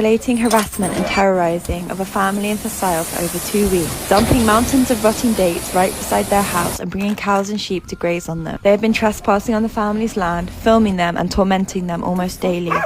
escalating harassment and terrorizing of a family in Sicile for over 2 weeks, dumping mountains of rotting dates right beside their house and bringing cows and sheep to graze on them. They have been trespassing on the family's land, filming them and tormenting them almost daily.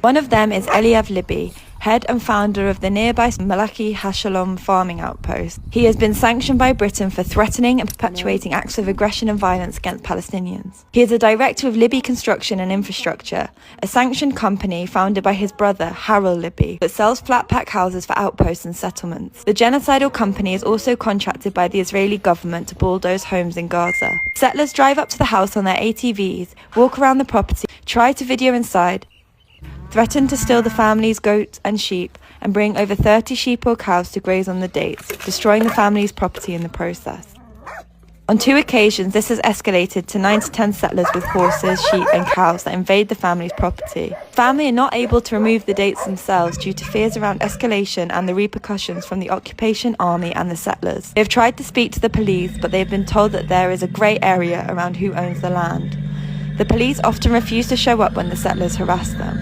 One of them is Eliav Libby, head and founder of the nearby Malachi Hashalom farming outpost. He has been sanctioned by Britain for threatening and perpetuating acts of aggression and violence against Palestinians. He is a director of Libby Construction and Infrastructure, a sanctioned company founded by his brother, Harold Libby, that sells flat pack houses for outposts and settlements. The genocidal company is also contracted by the Israeli government to bulldoze homes in Gaza. Settlers drive up to the house on their ATVs, walk around the property, try to video inside, threatened to steal the family's goats and sheep, and bring over 30 sheep or cows to graze on the dates, destroying the family's property in the process. On 2 occasions, this has escalated to 9 to 10 settlers with horses, sheep and cows that invade the family's property. The family are not able to remove the dates themselves due to fears around escalation and the repercussions from the occupation army and the settlers. They have tried to speak to the police, but they have been told that there is a grey area around who owns the land. The police often refuse to show up when the settlers harass them.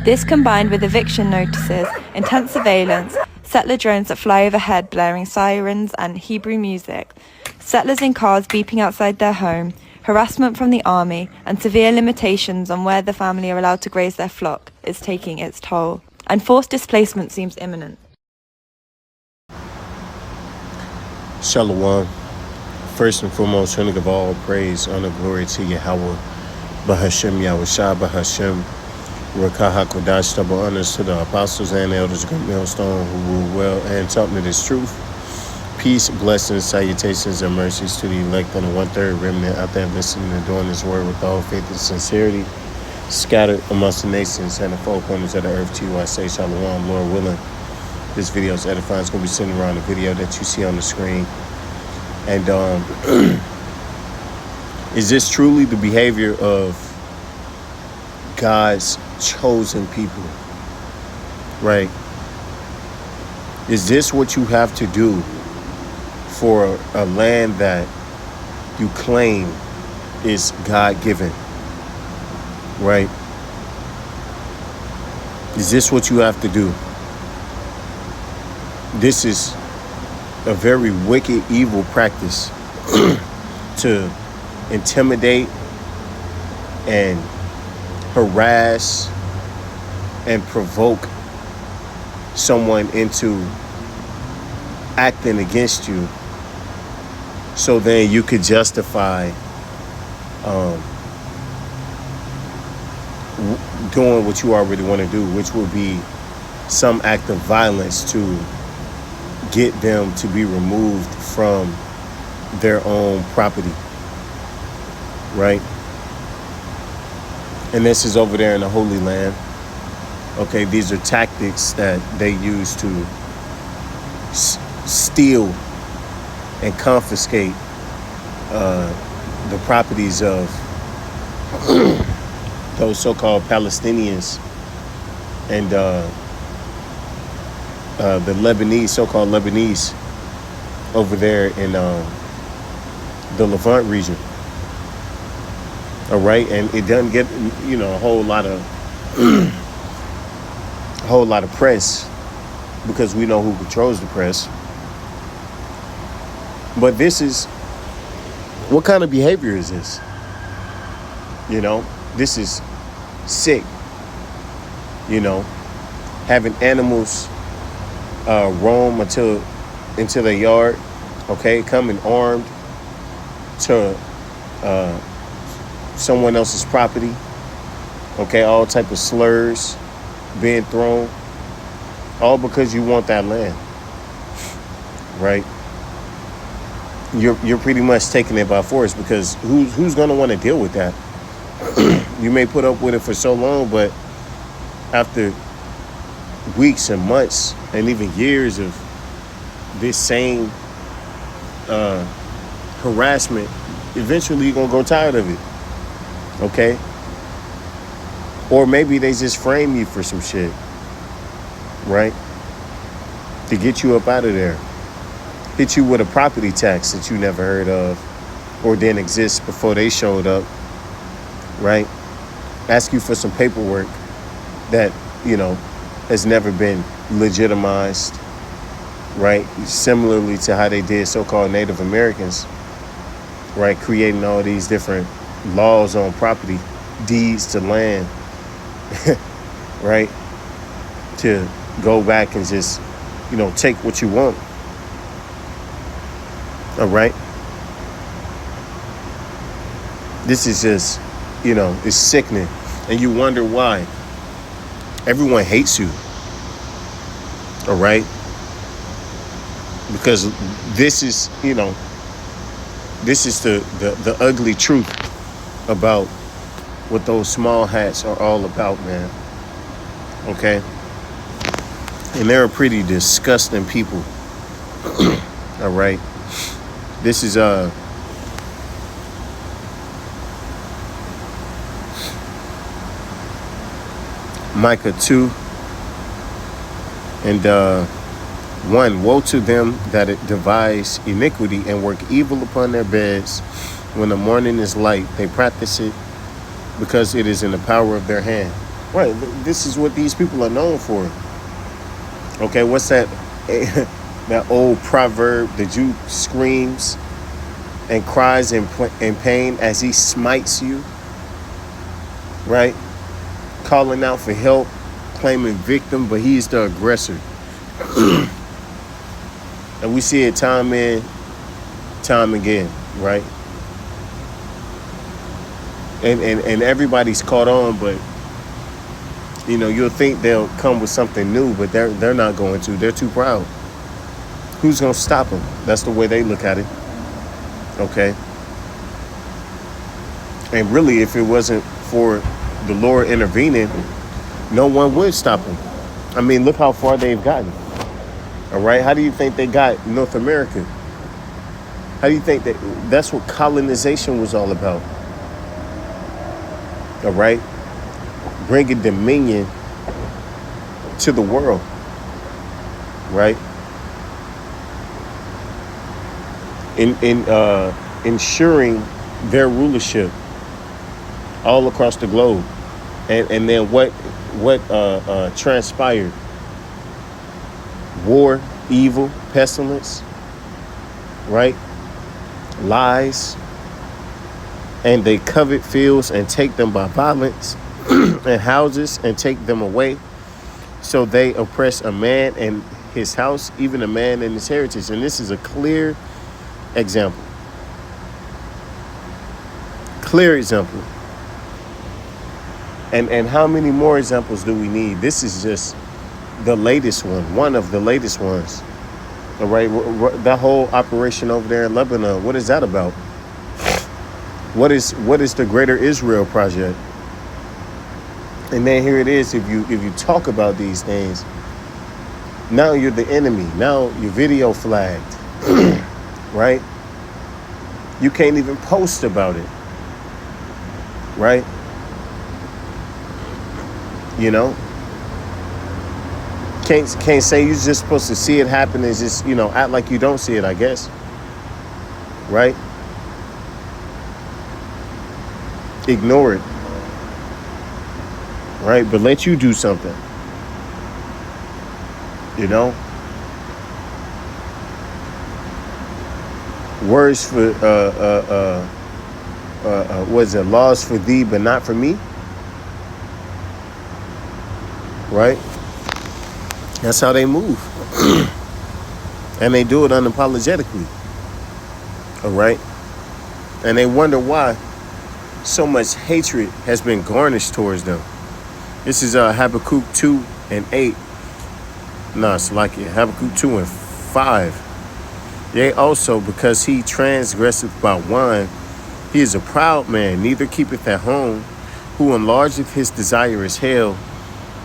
This, combined with eviction notices, intense surveillance, settler drones that fly overhead blaring sirens and Hebrew music, settlers in cars beeping outside their home, harassment from the army, and severe limitations on where the family are allowed to graze their flock, is taking its toll. And forced displacement seems imminent. Shalom. First and foremost, I want to give all praise, honor, glory to Yahweh, Bahashem, Yahushua, Bahashem, Rakaha Kodash, double honors to the apostles and elders, great millstone who rule well and taught me this truth. Peace, blessings, salutations, and mercies to the elect on the 1/3 remnant out there listening and doing this word with all faith and sincerity, scattered amongst the nations and the four corners of the earth. To you I say shalom, Lord willing. This video is edifying. It's going to be sitting around the video that you see on the screen. And is this truly the behavior of God's chosen people, right? Is this what you have to do for a land that you claim is God-given, right? Is this what you have to do? This is a very wicked, evil practice to intimidate and harass and provoke someone into acting against you, so then you could justify doing what you already want to do, which would be some act of violence to get them to be removed from their own property, right? And this is over there in the Holy Land. Okay, these are tactics that they use to steal and confiscate the properties of those so-called Palestinians and the Lebanese, so-called Lebanese over there in the Levant region. All right, and it doesn't get, a whole lot of press because we know who controls the press. But what kind of behavior is this? This is sick. Having animals roam into their yard, okay, coming armed to someone else's property, okay, all type of slurs being thrown, all because you want that land, right? You're pretty much taking it by force, because who's gonna want to deal with that? You may put up with it for so long, but after weeks and months and even years of this same harassment, eventually you're gonna grow tired of it. Okay? Or maybe they just frame you for some shit, right? To get you up out of there. Hit you with a property tax that you never heard of or didn't exist before they showed up, right? Ask you for some paperwork that you know, has never been legitimized, right? Similarly to how they did so-called Native Americans, right? Creating all these different laws on property, deeds to land, right? To go back and just, take what you want. All right. This is just, it's sickening. And you wonder why. Everyone hates you. All right. Because this is, this is the ugly truth about what those small hats are all about, man. Okay. And they're pretty disgusting people. All right. This is Micah 2 and 1. Woe to them that devise iniquity and work evil upon their beds. When the morning is light, they practice it because it is in the power of their hand. Right. This is what these people are known for. Okay. What's that? That old proverb, the Jew screams and cries in pain as he smites you, right? Calling out for help, claiming victim, but he's the aggressor. And we see it time in, time again, right? And everybody's caught on, but you'll think they'll come with something new, but they're not going to. They're too proud. Who's going to stop them? That's the way they look at it. Okay. And really, if it wasn't for the Lord intervening, no one would stop them. I mean, look how far they've gotten. All right. How do you think they got North America? How do you think that's what colonization was all about? All right. Bringing dominion to the world. Right. In ensuring their rulership all across the globe, and then what transpired? War, evil, pestilence, right? Lies, and they covet fields and take them by violence, and houses and take them away. So they oppress a man and his house, even a man and his heritage. And this is a clear example. Clear example. And how many more examples do we need? This is just the latest one of the latest ones. All right, that whole operation over there in Lebanon, what is that about? What is the Greater Israel Project? And then here it is. If you talk about these things, now you're the enemy. Now you're video flagged. Right? You can't even post about it. Right? Can't say you're just supposed to see it happen and just, act like you don't see it, I guess. Right? Ignore it. Right? But let you do something. Words for was it laws for thee but not for me? Right? That's how they move. And they do it unapologetically. All right? And they wonder why so much hatred has been garnished towards them. This is Habakkuk 2 and 8. No, it's like it. Habakkuk 2 and 5. Yea, also, because he transgresseth by wine, he is a proud man, neither keepeth at home, who enlargeth his desire as hell,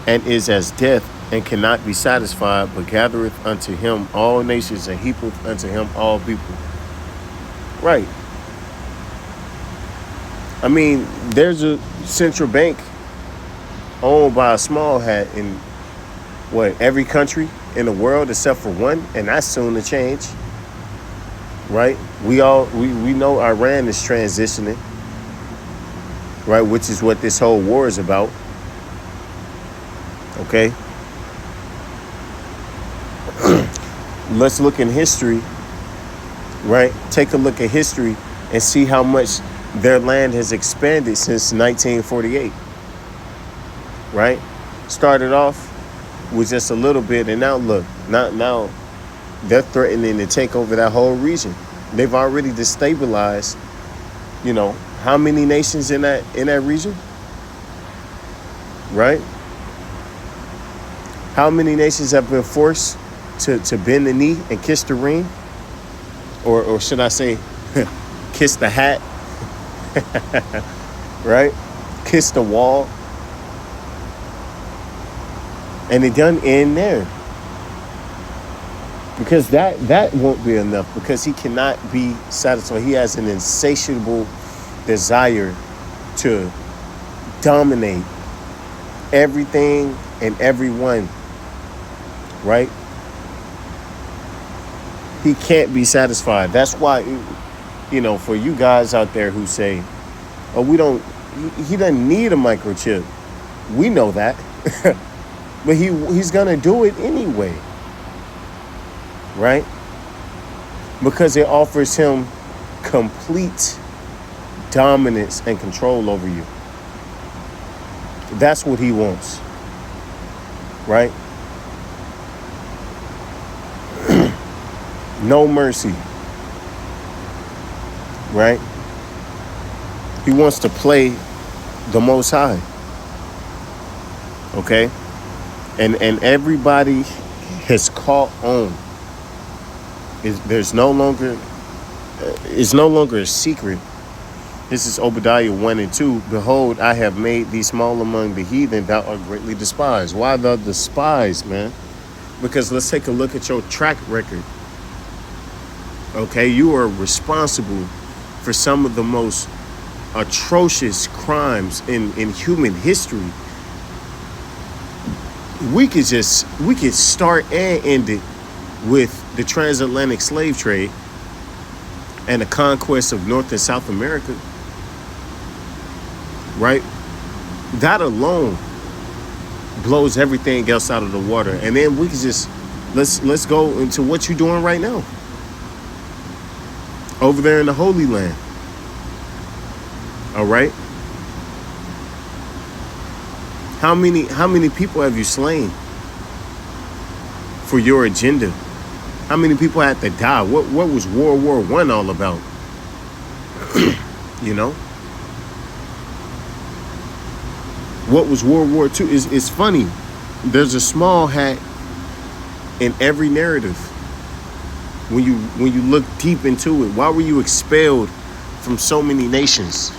and is as death, and cannot be satisfied, but gathereth unto him all nations, and heapeth unto him all people. Right. I mean, there's a central bank owned by a small hat in every country in the world except for one, and that's soon to change. Right? We know Iran is transitioning, right, which is what this whole war is about. Okay? Let's look in history, right? Take a look at history and see how much their land has expanded since 1948, right? Started off with just a little bit, and now look, now they're threatening to take over that whole region. They've already destabilized, how many nations in that region, right? How many nations have been forced to bend the knee and kiss the ring? Or should I say, kiss the hat, right? Kiss the wall. And it doesn't end there. Because that won't be enough, because he cannot be satisfied. He has an insatiable desire to dominate everything and everyone, right? He can't be satisfied. That's why, for you guys out there who say, oh, he doesn't need a microchip. We know that. But he's going to do it anyway. Right? Because it offers him complete dominance and control over you. That's what he wants. Right? No mercy. Right? He wants to play the Most High. Okay? And everybody has caught on. It's no longer a secret. This is Obadiah 1 and 2. Behold, I have made thee small among the heathen, thou art greatly despised. Why thou despised, man? Because let's take a look at your track record. Okay, you are responsible for some of the most atrocious crimes in human history. We could start and end it with the transatlantic slave trade and the conquest of North and South America, right? That alone blows everything else out of the water. And then we can just let's go into what you're doing right now over there in the Holy Land. All right? How many people have you slain for your agenda? How many people had to die? What was World War I all about? What was World War II? It's funny. There's a small hat in every narrative. When you look deep into it, why were you expelled from so many nations?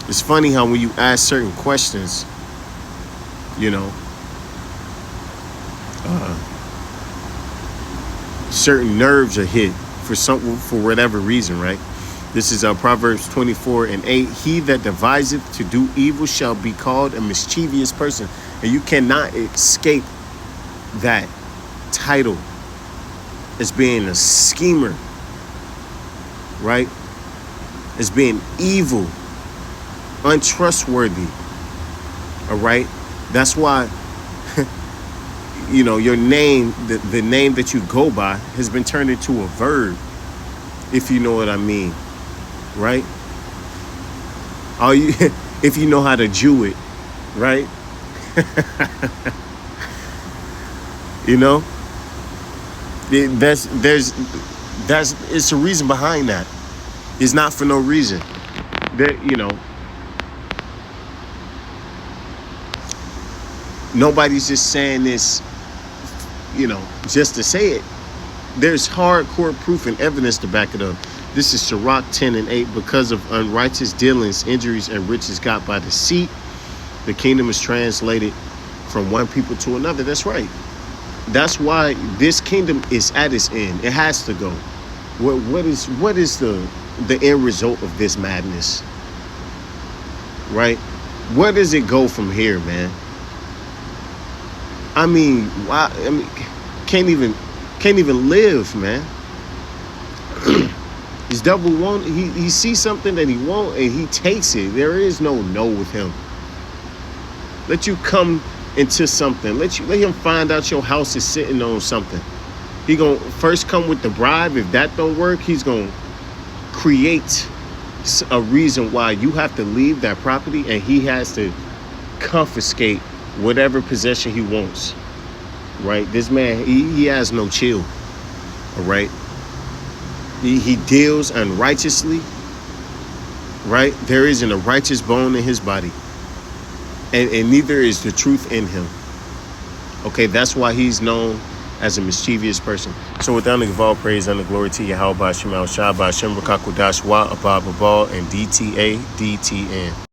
It's funny how when you ask certain questions, certain nerves are hit for whatever reason, right? This is Proverbs 24 and 8. He that deviseth to do evil shall be called a mischievous person. And you cannot escape that title as being a schemer, right? As being evil, untrustworthy, all right? That's why, your name, the name that you go by has been turned into a verb, if you know what I mean, right? If you know how to Jew it, right? It's a reason behind that. It's not for no reason. Nobody's just saying this, just to say it. There's hardcore proof and evidence to back it up. This is Sirach 10 and 8. Because of unrighteous dealings, injuries, and riches got by deceit, the kingdom is translated from one people to another. That's right. That's why this kingdom is at its end. It has to go. What is the end result of this madness? Right? Where does it go from here, man? Why? Can't even live, man. This devil won't. He sees something that he won't, and he takes it. There is no with him. let you come into something. Let him find out your house is sitting on something. He gonna first come with the bribe. If that don't work, he's gonna create a reason why you have to leave that property, and he has to confiscate whatever possession he wants. Right? This man, he has no chill. All right. He deals unrighteously. Right? There isn't a righteous bone in his body. And neither is the truth in him. Okay, that's why he's known as a mischievous person. So with that, I give all praise and the glory to Yahweh, Shema, Shah, Shem, Rakakudash, Wa, Abba, Babal, and DTA, DTN.